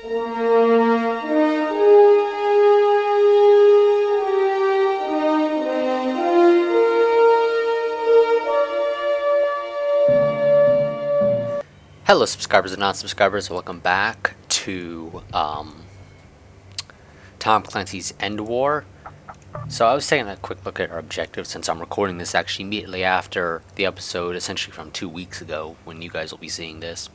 Hello subscribers and non-subscribers, welcome back to Tom Clancy's EndWar. So I was taking a quick look at our objectives since I'm recording this actually immediately after the episode, essentially from 2 weeks ago when you guys will be seeing this.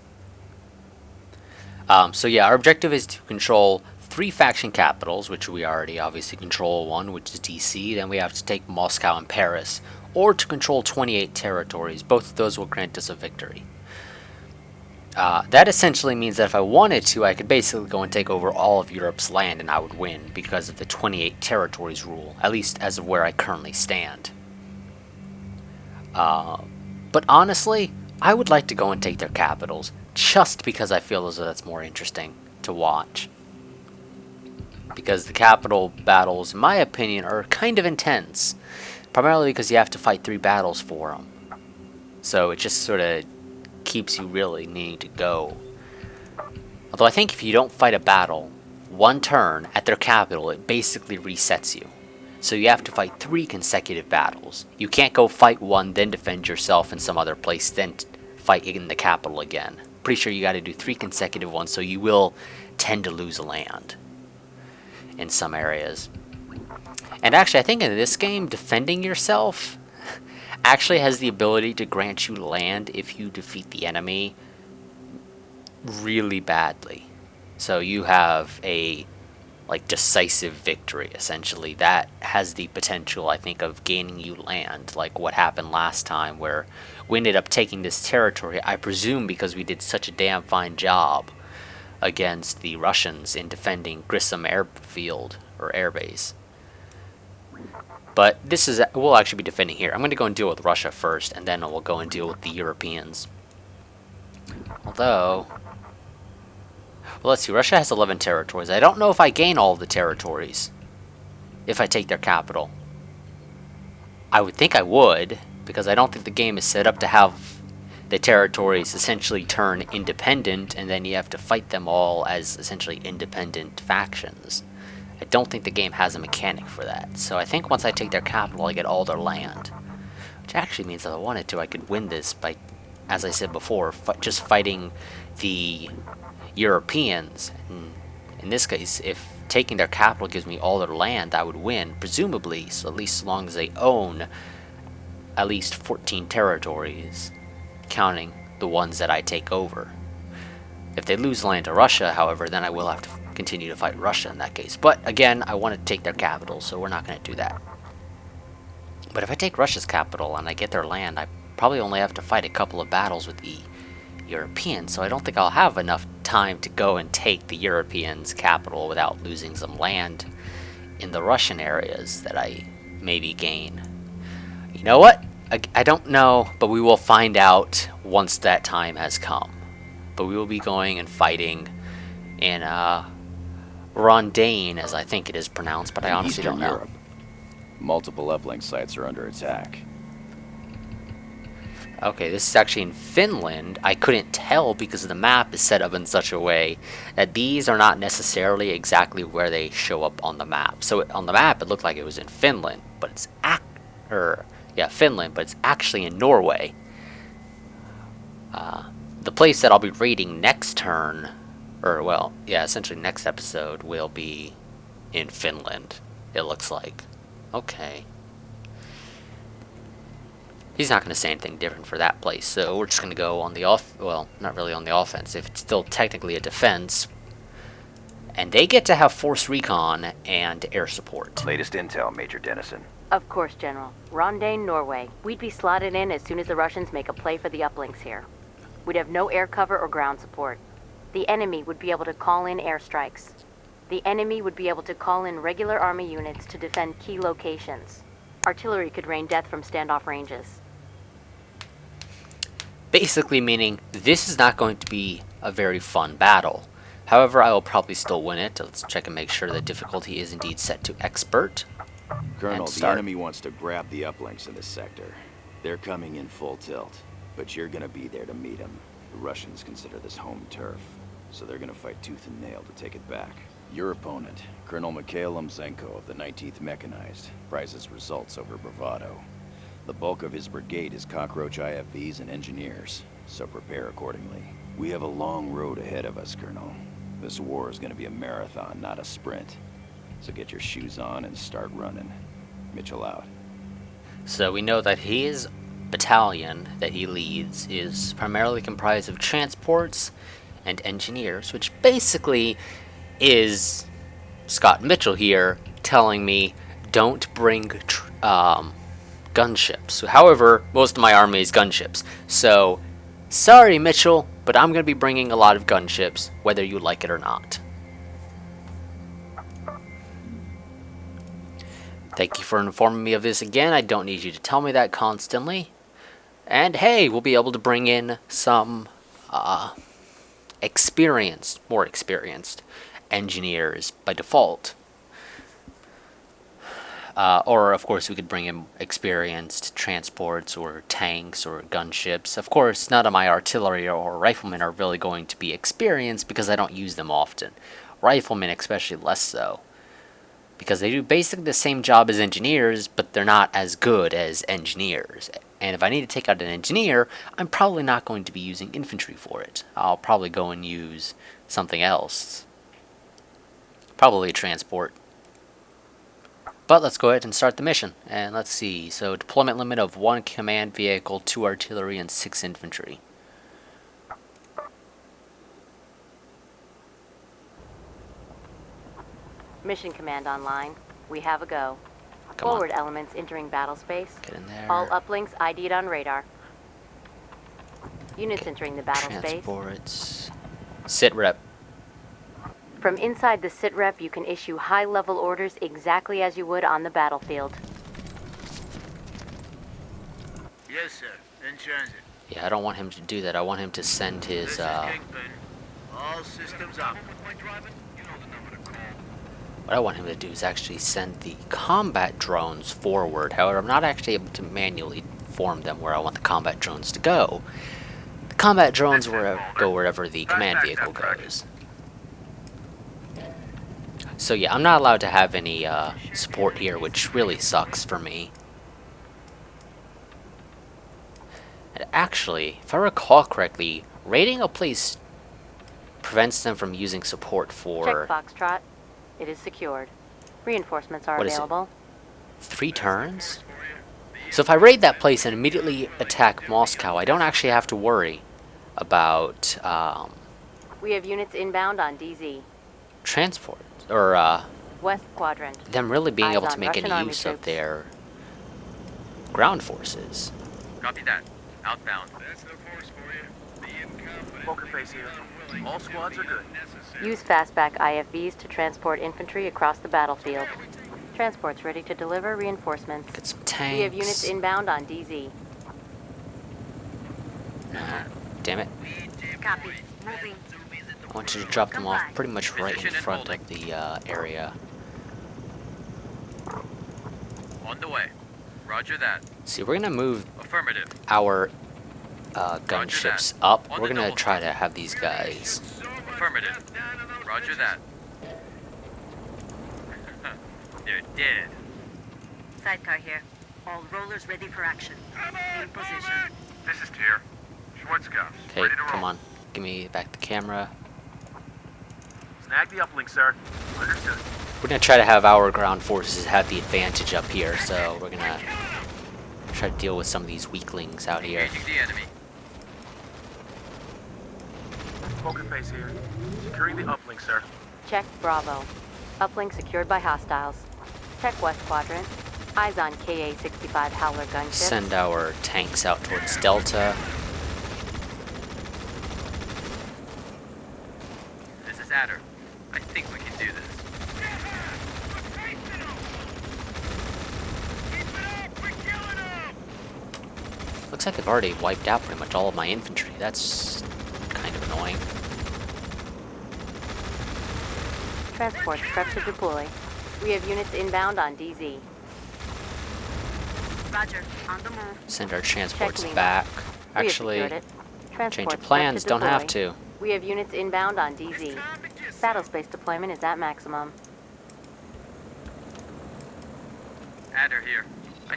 So yeah, our objective is to control 3 faction capitals, which we already obviously control one, which is DC. Then we have to take Moscow and Paris, or to control 28 territories. Both of those will grant us a victory. That essentially means that if I wanted to, I could basically go and take over all of Europe's land and I would win because of the 28 territories rule, at least as of where I currently stand. But honestly, I would like to go and take their capitals, just because I feel as though that's more interesting to watch. Because the capital battles, in my opinion, are kind of intense, primarily because you have to fight 3 battles for them. So it just sort of keeps you really needing to go. Although I think if you don't fight a battle one turn at their capital, it basically resets you. So you have to fight 3 consecutive battles. You can't go fight one, then defend yourself in some other place, then fight in the capital again. Pretty sure you got to do 3 consecutive ones, so you will tend to lose land in some areas. And actually, I think in this game, defending yourself actually has the ability to grant you land if you defeat the enemy really badly. So you have a decisive victory, essentially. That has the potential, I think, of gaining you land, like what happened last time where we ended up taking this territory, I presume because we did such a damn fine job against the Russians in defending Grissom airfield or airbase. But this is, we'll actually be defending here. I'm going to go and deal with Russia first, and then we'll go and deal with the Europeans. Although, well, let's see, Russia has 11 territories. I don't know if I gain all of the territories if I take their capital. I would think I would, because I don't think the game is set up to have the territories essentially turn independent, and then you have to fight them all as essentially independent factions. I don't think the game has a mechanic for that. So I think once I take their capital, I get all their land. Which actually means that if I wanted to, I could win this by, as I said before, just fighting the Europeans. And in this case, if taking their capital gives me all their land, I would win, presumably, so at least as long as they own at least 14 territories, counting the ones that I take over. If they lose land to Russia, however, then I will have to continue to fight Russia in that case. But again, I want to take their capital, so we're not going to do that. But if I take Russia's capital and I get their land, I probably only have to fight a couple of battles with the Europeans, so I don't think I'll have enough time to go and take the Europeans' capital without losing some land in the Russian areas that I maybe gain. You know what? I don't know, but we will find out once that time has come. But we will be going and fighting in Rondane, as I think it is pronounced, but I honestly don't know. Europe. Multiple uplink sites are under attack. Okay, this is actually in Finland. I couldn't tell because the map is set up in such a way that these are not necessarily exactly where they show up on the map. So on the map, it looked like it was in Finland, but it's Finland, but it's actually in Norway. The place that I'll be raiding next turn, or well, yeah, essentially next episode, will be in Finland, it looks like. Okay. He's not going to say anything different for that place, so we're just going to go on the well, not really on the offensive. It's still technically a defense. And they get to have force recon and air support. Latest intel, Major Dennison. Of course, General. Rondane, Norway. We'd be slotted in as soon as the Russians make a play for the uplinks here. We'd have no air cover or ground support. The enemy would be able to call in airstrikes. The enemy would be able to call in regular army units to defend key locations. Artillery could rain death from standoff ranges. Basically meaning this is not going to be a very fun battle. However, I will probably still win it. Let's check and make sure the difficulty is indeed set to expert. Colonel, the enemy wants to grab the uplinks in this sector. They're coming in full tilt, but you're gonna be there to meet them. The Russians consider this home turf. so they're gonna fight tooth and nail to take it back. Your opponent, Colonel Mikhail Lomzenko of the 19th Mechanized, prizes results over bravado. The bulk of his brigade is cockroach IFVs and engineers, so prepare accordingly. We have a long road ahead of us, Colonel. This war is gonna be a marathon, not a sprint. So get your shoes on and start running. Mitchell out. So we know that his battalion that he leads is primarily comprised of transports and engineers, which basically is Scott Mitchell here telling me don't bring gunships. However, most of my army is gunships. So, sorry Mitchell, but I'm going to be bringing a lot of gunships, whether you like it or not. Thank you for informing me of this again. I don't need you to tell me that constantly. And hey, we'll be able to bring in some more experienced engineers by default. Or, of course, we could bring in experienced transports or tanks or gunships. Of course, none of my artillery or riflemen are really going to be experienced because I don't use them often. Riflemen especially less so. Because they do basically the same job as engineers, but they're not as good as engineers. And if I need to take out an engineer, I'm probably not going to be using infantry for it. I'll probably go and use something else. Probably a transport. But let's go ahead and start the mission. And let's see. So deployment limit of 1 command vehicle, 2 artillery, and 6 infantry. Mission command online. We have a go. Come Forward on. elements entering battle space. Get in there. All uplinks ID'd on radar. Units entering the battle space. Transports. Sit rep. From inside the sitrep, you can issue high-level orders exactly as you would on the battlefield. Yes, sir. In transit. Yeah, I don't want him to do that. I want him to send his, This is Kingpin. All systems up. What I want him to do is actually send the combat drones forward. However, I'm not actually able to manually form them where I want the combat drones to go. The combat drones go wherever the command vehicle goes. So yeah, I'm not allowed to have any support here, which really sucks for me. And actually, if I recall correctly, raiding a place prevents them from using support for... Check Foxtrot. It is secured. Reinforcements are What is it? available. 3 turns? So if I raid that place and immediately attack Moscow, I don't actually have to worry about We have units inbound on DZ. transport, or West Quadrant. them really being Eyes able to on make Russian any army use of troops. their ground forces. Copy that. Outbound. That's the force for you. Be incompetent. Poker face here. All squads are good. Use fastback IFVs to transport infantry across the battlefield. Transports ready to deliver reinforcements. Get some tanks. We have units inbound on DZ. Nah, damn it. Copy. Moving. I want you to drop them off pretty much right in front of the area. On the way. Roger that. See, we're gonna move Affirmative. our gunships up. On We're the gonna double try to have these guys. Affirmative. Roger that. They're dead. Sidecar here. All rollers ready for action. In position. This is Tier. Schwarzkopf. Okay, come on. Give me back the camera. Snag the uplink, sir. Understood. We're gonna try to have our ground forces have the advantage up here, so we're gonna try to deal with some of these weaklings out here. Engaging the enemy. Poker face here. Securing the uplink, sir. Check Bravo. Uplink secured by hostiles. Check West Quadrant. Eyes on KA-65 Howler gunship. Send our tanks out towards Delta. This is Adder. I think we can do this. Looks like I've already wiped out pretty much all of my infantry. That's kind of annoying. Transports prep to deploy. We have units inbound on DZ. Roger. On the move. Send our transports Lima. back. We have Actually, secured it. change Transports of prep plans. to Don't have deploy. to. We have units inbound on DZ. Battlespace deployment is at maximum. Adder here.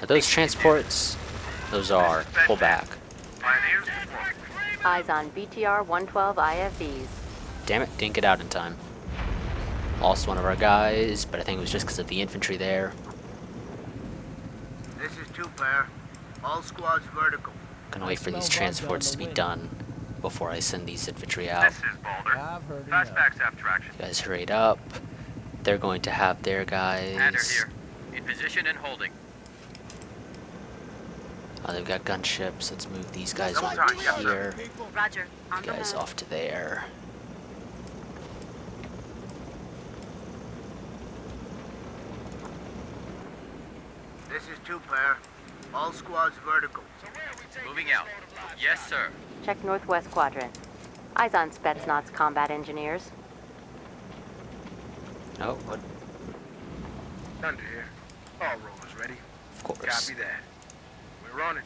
Are those transports? Those are. Pull back. Pioneers deployed. Eyes on BTR 112 IFVs. Damn it, didn't get out in time. Lost one of our guys, but I think it was just because of the infantry there. This is 2-player. All squads vertical. Gonna wait for these transports to be done before I send these infantry out. This is Boulder. Fastbacks have traction. You guys hurried up. They're going to have their Adder guys. here. In position and holding. Oh, they've got gunships. Let's move these guys Double over time, to yes, sir. here. Roger. On You the guys move. off to there. This is 2-player. All squads vertical. Moving out. Yes, sir. Check northwest quadrant. Eyes on Spetsnaz combat engineers. Oh, what? Thunder here. All rollers ready. Of course. Copy that. We're on it.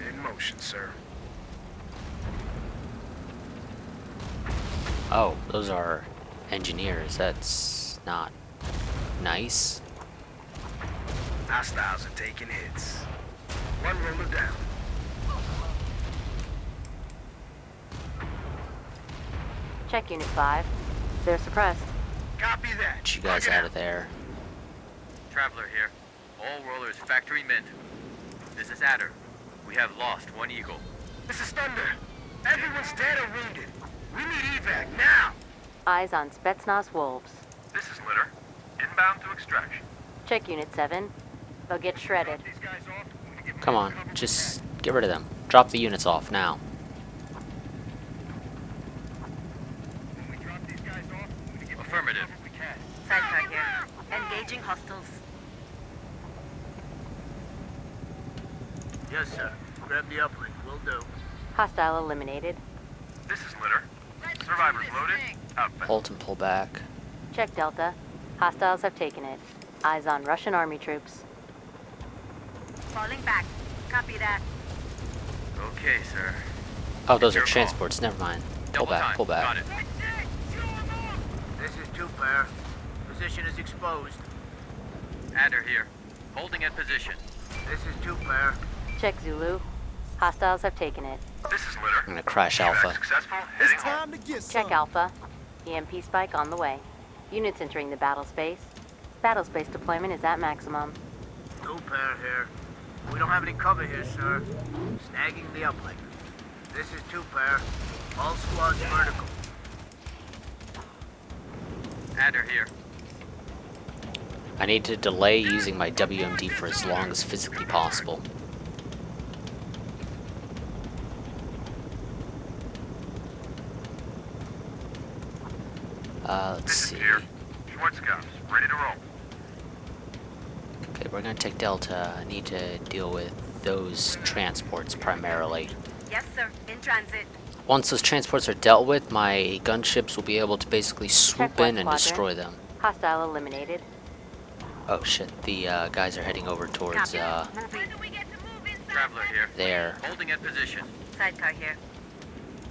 In motion, sir. Oh, those are engineers. That's not nice. Hostiles are taking hits. One roller down. Check Unit 5. They're suppressed. Copy that. Get you guys out of there. Traveler here. All rollers factory mint. This is Adder. We have lost one Eagle. This is Thunder. Everyone's dead or wounded. We need evac now. Eyes on Spetsnaz wolves. This is Litter. Inbound to extraction. Check Unit 7. They'll get shredded. These guys off. We give them Come on, cover for just gas. get rid of them. Drop the units off now. When we drop these guys off, we give them Affirmative. cover we can. Sidecar here. Engaging hostiles. Yes, sir. Grab the uplink. Will do. Hostile eliminated. This is Litter. Survivors loaded. Outbound. Halt and pull back. Check Delta. Hostiles have taken it. Eyes on Russian army troops. Falling back. Copy that. Okay, sir. Oh, those are Your call. transports. Never mind. Pull Double back, time. pull back. Got it. This is 2-player. Position is exposed. Adder here. Holding at position. This is 2-player. Check Zulu. Hostiles have taken it. This is I'm Litter. gonna crash Mission Alpha. Successful. Heading home. Check Alpha. EMP spike on the way. Units entering the battle space. Battle space deployment is at maximum. 2-player here. We don't have any cover here, sir. Snagging the uplink. This is 2-player. All squads vertical. Adder here. I need to delay using my WMD for as long as physically possible. Let's This is see. here. Schwarzkopf. Ready to roll. Okay, we're gonna take Delta. I need to deal with those transports primarily. Yes, sir. In transit. Once those transports are dealt with, my gunships will be able to basically swoop Check in and one destroy them. Hostile eliminated. Oh shit, the guys are heading over towards Copy. Moving. Traveler here. there. Holding at position. Sidecar here.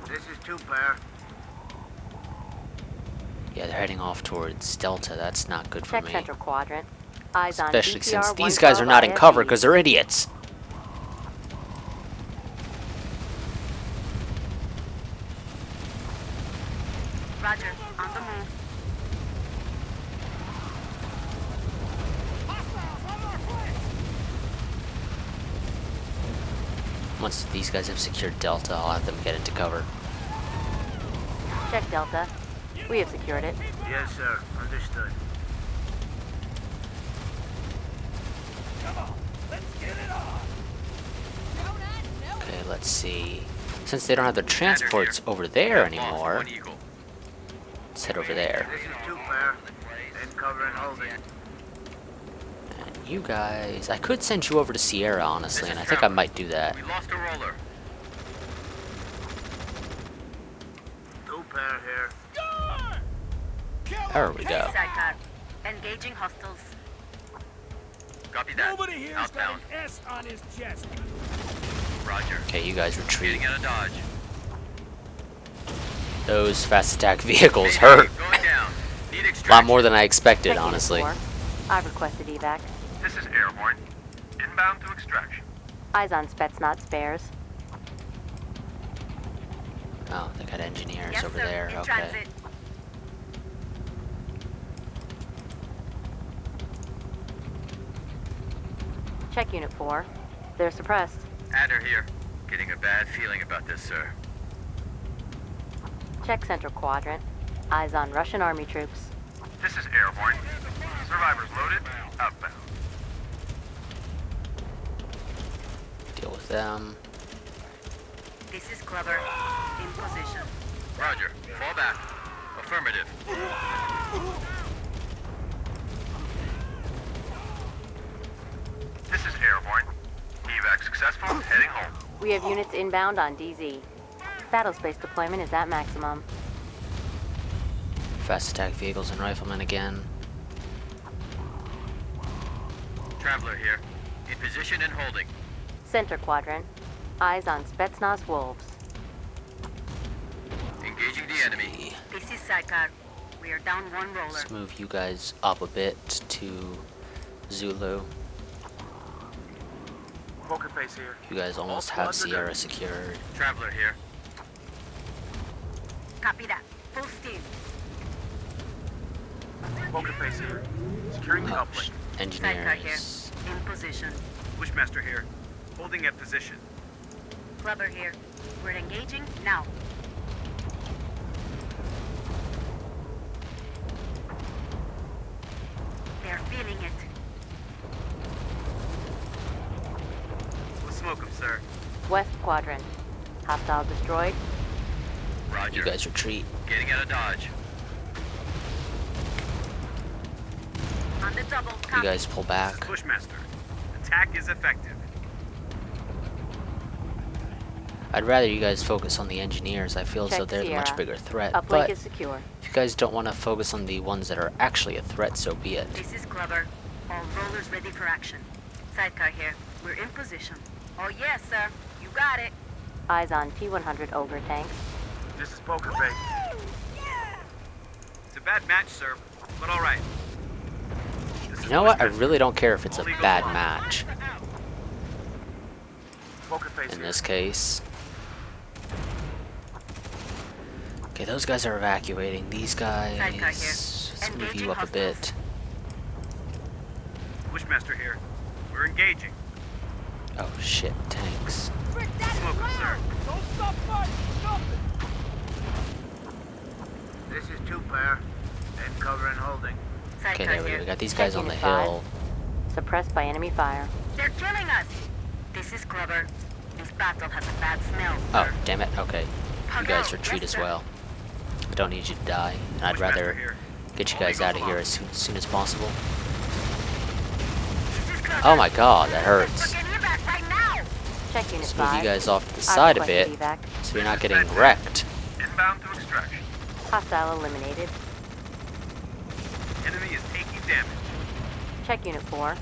This is 2-player. Yeah, they're heading off towards Delta. That's not good for Check me. central quadrant. Eyes on Especially BTR since these guys are 112 not in cover IFVs. because they're idiots. Roger. On the move. Once these guys have secured Delta, I'll have them get into cover. Check Delta. We have secured it. Yes, sir. Understood. Okay, let's see. Since they don't have their transports over there Lost anymore, one Eagle. let's head over there. This is 2-player. In cover and holding. And you guys, I could send you over to Sierra, honestly, This and I is think I Traveler. might do that. We lost a roller. 2-player here. There we go. Sidecar. Engaging hostiles. Copy that. Outbound. S on his chest. Roger. Okay, you guys retreat. Getting out of dodge. Those fast attack vehicles Mayday, hurt. Going down. Need A lot extraction. more than I expected, Check Unit honestly. 4. I've requested evac. This is Airborne. Inbound to extraction. Eyes on Spetsnaz spares. Oh, they got engineers Yes, over sir. there. In Okay. transit. Check Unit 4. They're suppressed. Adder here. Getting a bad feeling about this, sir. Check Central Quadrant. Eyes on Russian Army troops. This is Airborne. Survivors loaded. Outbound. Deal with them. This is Clubber. In position. Roger. Fall back. Affirmative. This is Airborne. Evac successful. Heading home. We have units inbound on DZ. Battlespace deployment is at maximum. Fast attack vehicles and riflemen again. Traveler here. In position and holding. Center Quadrant. Eyes on Spetsnaz wolves. Engaging the enemy. This is Sidecar. We are down one roller. Let's move you guys up a bit to Zulu. Poker face here. You guys almost have Sierra secured. Traveler here. Copy that. Full steam. Poker face here. Securing the Oh, uplink. Sidecar here. engineers. In position. Wishmaster here. Holding at position. Clubber here. We're engaging now. They're feeling it. We'll smoke him, sir. West Quadrant. Hostile destroyed. Roger. You guys retreat. Getting out of dodge. On the double. You Copy. guys pull back. Bushmaster. Attack is effective. I'd rather you guys focus on the engineers. I feel as though Check they're the much Sierra. bigger threat. Uplink But is secure. if you guys don't want to focus on the ones that are actually a threat, so be it. This is Clubber. All rollers ready for action. Sidecar here. We're in position. Oh yes, sir. You got it. Eyes on T-100 Ogre tanks. This is Poker face. It's a bad match, sir, but all right. You know what? I really don't care if it's a bad match. Poker face In here. this case. Okay, those guys are evacuating. These guys. Sidecar here. Let's move Engaging you up a hostiles. bit. Wishmaster here. We're engaging. Oh shit, tanks. Smoke him, sir. This is 2 pair. And cover and holding. Okay, Sidecar there we go. here. We got these guys on the Unit 5. hill. Suppressed by enemy fire. They're killing us. This is Clubber. This battle has a bad smell, Oh, sir. damn it. Okay. You guys retreat as well. I don't need you to die. And I'd Wishmaster rather here. get you guys out of here as soon as possible. This is Clubber. Oh my god, that hurts. Fucking evac right now. Check Unit Let's move 5. you guys off to the I've side a requested bit evac. so you're not getting wrecked. Inbound to extraction. Hostile eliminated. Enemy is taking damage. Check Unit 4.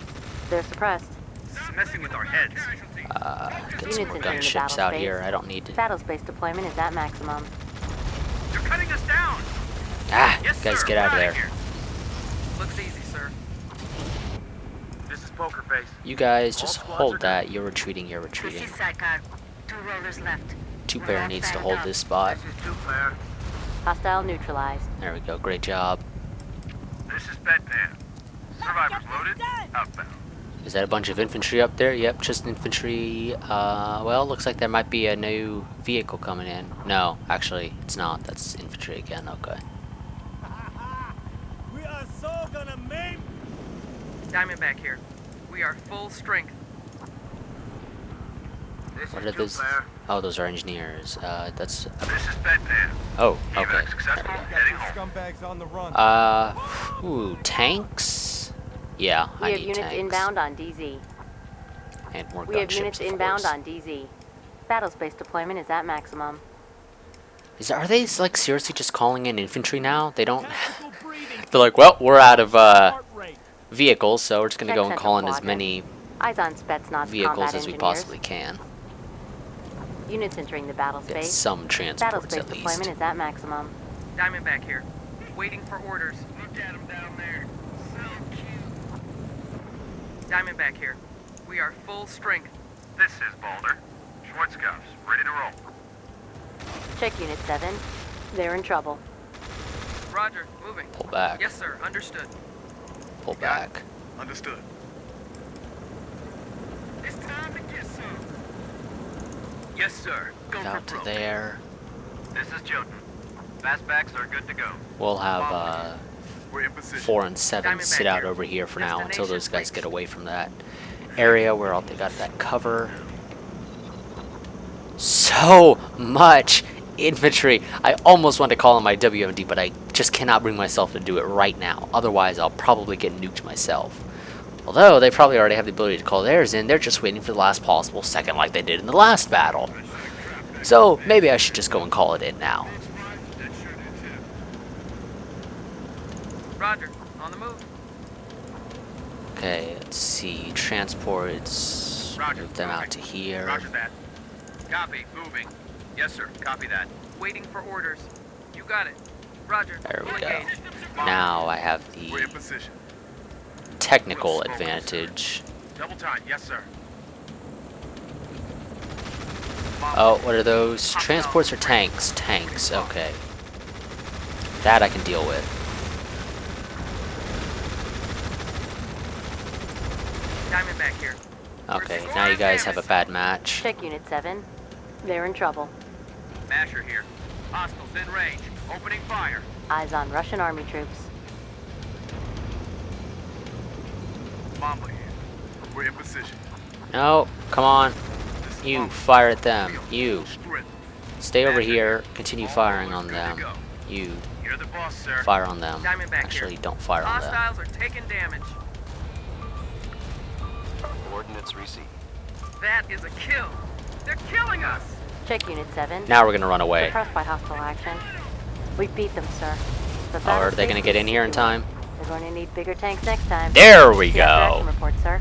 They're suppressed. This is messing with our heads. Get some more Units entering the gunships battle out space. here. I don't need to. Battlespace deployment is at maximum. They're cutting us down. Ah, Yes, guys, sir. get out of We're there. here. Looks easy, sir. This is Poker face. You guys just All squads are hold good. that. You're retreating. You're This retreating. is Sidecar. 2 rollers left. 2 We're pair all needs to fanned hold up. this spot. This is 2 pair. Hostile neutralized. There we go. Great job. This is Bedpan. Survivors loaded. Outbound. Is that a bunch of infantry up there? Yep, just infantry. Well, looks like there might be a new vehicle coming in. No, actually, it's not. That's infantry again. Okay. We are so gonna maim. Diamondback here. We are full strength. This What is are 2 those? pair. Oh, those are engineers. That's. This is Bedpan. Oh, okay. Evac There successful. we Heading Got home. these scumbags on the run. go. Ooh, tanks. Yeah, We I have need units tanks. inbound on DZ. And more We have gunships, units of inbound course. on DZ. Battlespace deployment is at maximum. Are they like seriously just calling in infantry now? They don't. They're like, well, we're out of vehicles, so we're just gonna Check go and central call in as quadrant. many Eyes on Spetsnaz vehicles combat as we engineers. possibly can. Units entering the battle Get space. some Battle transports space at least. deployment is at maximum. Diamondback here. Waiting for orders. Look at him down there. So cute. Diamondback here. We are full strength. This is Boulder. Schwarzkopf's ready to roll. Check Unit 7. They're in trouble. Roger, moving. Pull back. Yes, sir. Understood. Pull back. Understood. It's time to get some. Yes, sir. Go Out to there. This is Jotun. Fastbacks are good to go. We'll have We're in position. 4 and 7 Diamondback sit out here. over here for now until those guys Destination get away from that area where all they got that cover. So much infantry. I almost want to call on my WMD, but I just cannot bring myself to do it right now. Otherwise, I'll probably get nuked myself. Although, they probably already have the ability to call theirs in. They're just waiting for the last possible second like they did in the last battle. So, maybe I should just go and call it in now. Roger. On the move. Okay, let's see. Transports. Roger, Move them out moving. to here. Roger that. Copy. Moving. Yes, sir. Copy that. Waiting for orders. You got it. Roger. There we We'll go. engage. Now I have We're in the position. technical advantage. Double time. Yes, sir. Oh, what are those? Transports or tanks? Tanks, okay. That I can deal with. Diamondback here. Okay, now you guys have a bad match. Check Unit 7. They're in trouble. Masher here. Hostiles in range. Opening fire. Eyes on Russian army troops. Mamba here. We're in position. No, come on. This is You, Mamba. fire at them. Field. You, Sprint. stay over Masher here. Continue firing on Good to them. go. You, You're the boss, sir. fire on them. Diamondback Actually, here. don't fire on them. Hostiles are taking damage. Coordinates received. That is a kill. They're killing us. Check Unit 7. Now we're gonna run away. Suppressed by hostile action. We beat them, sir. The Oh, are they gonna get in here in time? They're going to need bigger tanks next time. There we Direction go. report, sir.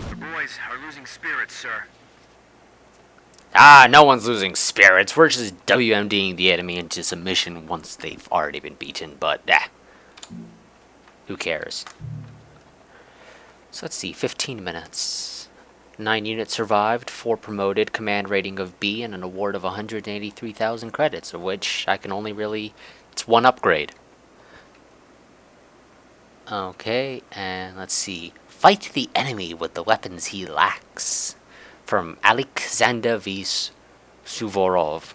The boys are losing spirits, sir. Ah, no one's losing spirits. We're just WMDing the enemy into submission once they've already been beaten, but who cares? So let's see, 15 minutes. 9 units survived, 4 promoted, command rating of B, and an award of 183,000 credits, of which I can only really... it's 1 upgrade. Okay, and let's see. Fight the enemy with the weapons he lacks. From Alexander V. Suvorov.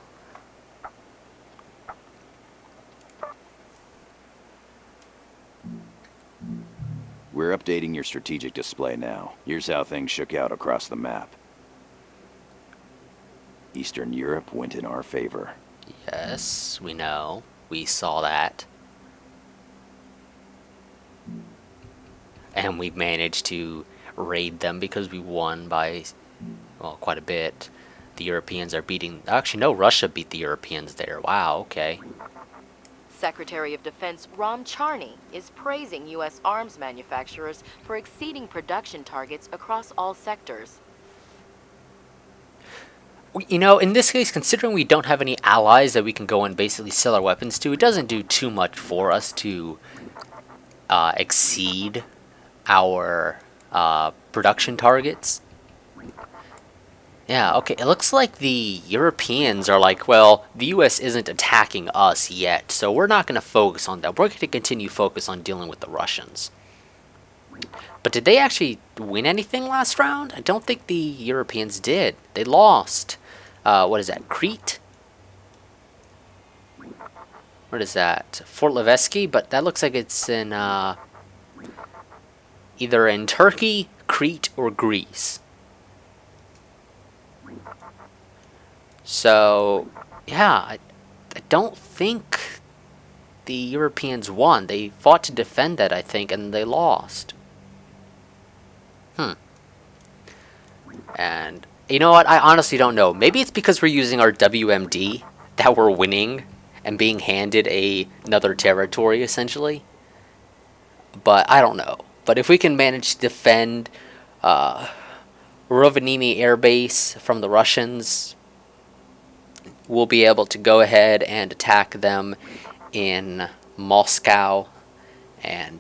We're updating your strategic display now. Here's how things shook out across the map. Eastern Europe went in our favor. Yes, we know. We saw that. And we managed to raid them because we won by, well, quite a bit. The Europeans are beating... Actually, no, Russia beat the Europeans there. Wow, okay. Secretary of Defense Ron Charney is praising U.S. arms manufacturers for exceeding production targets across all sectors. You know, in this case, considering we don't have any allies that we can go and basically sell our weapons to, it doesn't do too much for us to exceed our production targets. Yeah, okay, it looks like the Europeans are like, well, the US isn't attacking us yet, so we're not going to focus on that. We're going to continue focus on dealing with the Russians. But did they actually win anything last round? I don't think the Europeans did. They lost. What is that, Crete? What is that? Fort Levesky, but that looks like it's in, either in Turkey, Crete, or Greece. So, yeah, I don't think the Europeans won. They fought to defend that, I think, and they lost. And, you know what, I honestly don't know. Maybe it's because we're using our WMD that we're winning and being handed another territory, essentially. But I don't know. But if we can manage to defend Rondane air base from the Russians, we'll be able to go ahead and attack them in Moscow and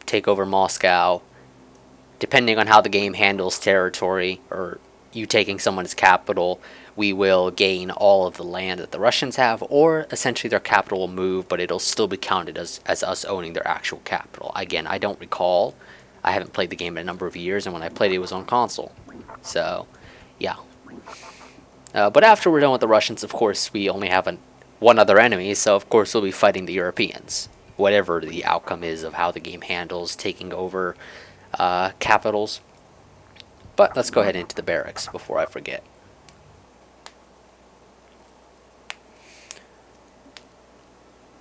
take over Moscow. Depending on how the game handles territory, or you taking someone's capital, we will gain all of the land that the Russians have, or essentially their capital will move, but it'll still be counted as us owning their actual capital. Again, I don't recall. I haven't played the game in a number of years, and when I played it was on console. So, yeah. But after we're done with the Russians, of course, we only have one other enemy, so of course we'll be fighting the Europeans. Whatever the outcome is of how the game handles taking over capitals. But let's go ahead into the barracks before I forget.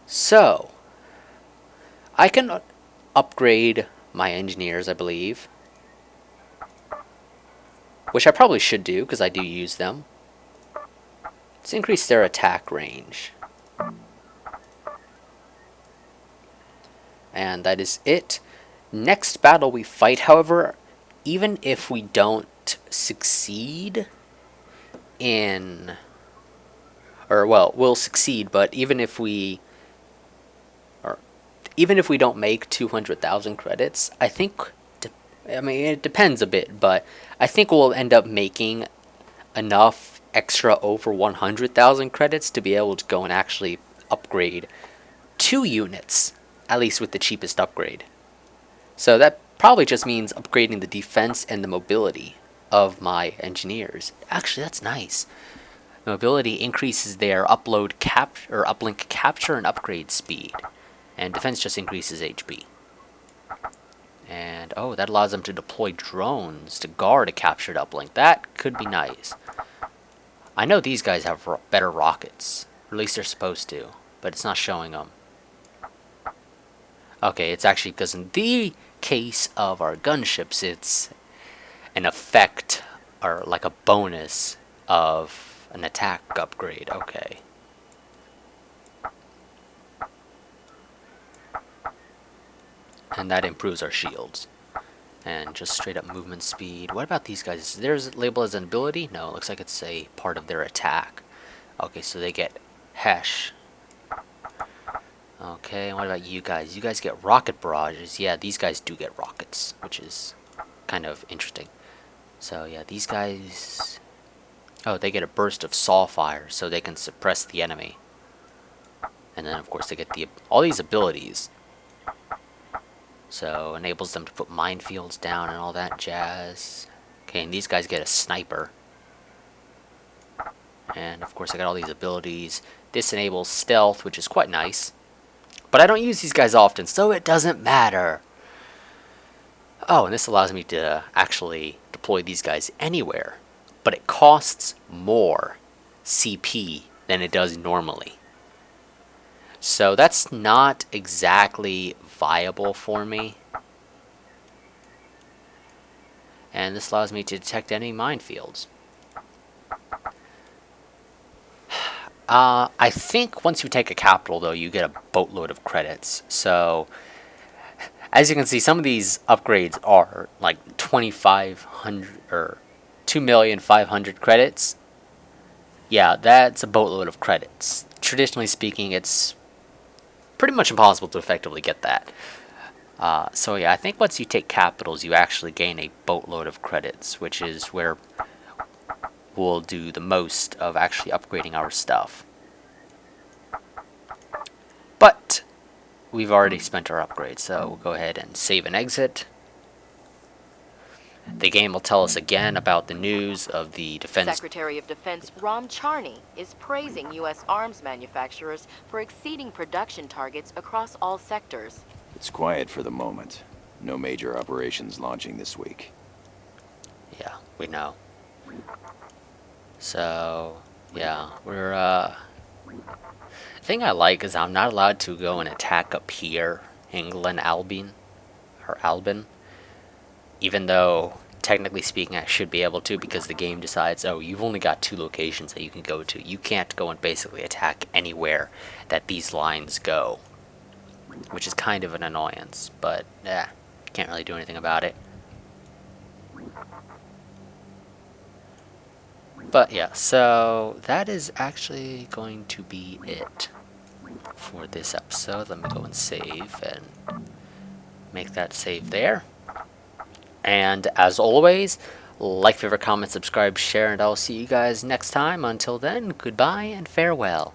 So, I can upgrade my engineers, I believe. Which I probably should do, because I do use them. Let's increase their attack range. And that is it. Next battle we fight, however, even if we don't succeed in... Or, well, we'll succeed, but even if we don't make 200,000 credits, I think, I mean, it depends a bit, but I think we'll end up making enough extra over 100,000 credits to be able to go and actually upgrade 2 units, at least with the cheapest upgrade. So that probably just means upgrading the defense and the mobility of my engineers. Actually, that's nice. Mobility increases their uplink capture and upgrade speed. And defense just increases HP. And, oh, that allows them to deploy drones to guard a captured uplink. That could be nice. I know these guys have better rockets. Or at least they're supposed to. But it's not showing them. Okay, it's actually because in the case of our gunships, it's an effect, or like a bonus of an attack upgrade. Okay. And that improves our shields. And just straight up movement speed. What about these guys? Is theirs labeled as an ability? No, it looks like it's a part of their attack. Okay, so they get Hesh. Okay, and what about you guys? You guys get rocket barrages. Yeah, these guys do get rockets, which is kind of interesting. So yeah, these guys... Oh, they get a burst of saw fire, so they can suppress the enemy. And then, of course, they get all these abilities. So, enables them to put minefields down and all that jazz. Okay, and these guys get a sniper. And, of course, I got all these abilities. This enables stealth, which is quite nice. But I don't use these guys often, so it doesn't matter. Oh, and this allows me to actually deploy these guys anywhere. But it costs more CP than it does normally. So that's not exactly viable for me. And this allows me to detect any minefields. I think once you take a capital, though, you get a boatload of credits. So, as you can see, some of these upgrades are like 2,500 or 2,500,000 credits. Yeah, that's a boatload of credits. Traditionally speaking, it's pretty much impossible to effectively get that. So yeah, I think once you take capitals, you actually gain a boatload of credits, which is where we'll do the most of actually upgrading our stuff. But we've already spent our upgrades, so we'll go ahead and save and exit. The game will tell us again about the news of the defense... Secretary of Defense Ram Charney is praising U.S. arms manufacturers for exceeding production targets across all sectors. It's quiet for the moment. No major operations launching this week. Yeah, we know. So, yeah, we're, the thing I like is I'm not allowed to go and attack up here in Glen Albin, or Albin. Even though, technically speaking, I should be able to, because the game decides, oh, you've only got 2 locations that you can go to. You can't go and basically attack anywhere that these lines go. Which is kind of an annoyance, but, can't really do anything about it. But yeah, so that is actually going to be it for this episode. Let me go and save and make that save there. And as always, like, favorite, comment, subscribe, share, and I'll see you guys next time. Until then, goodbye and farewell.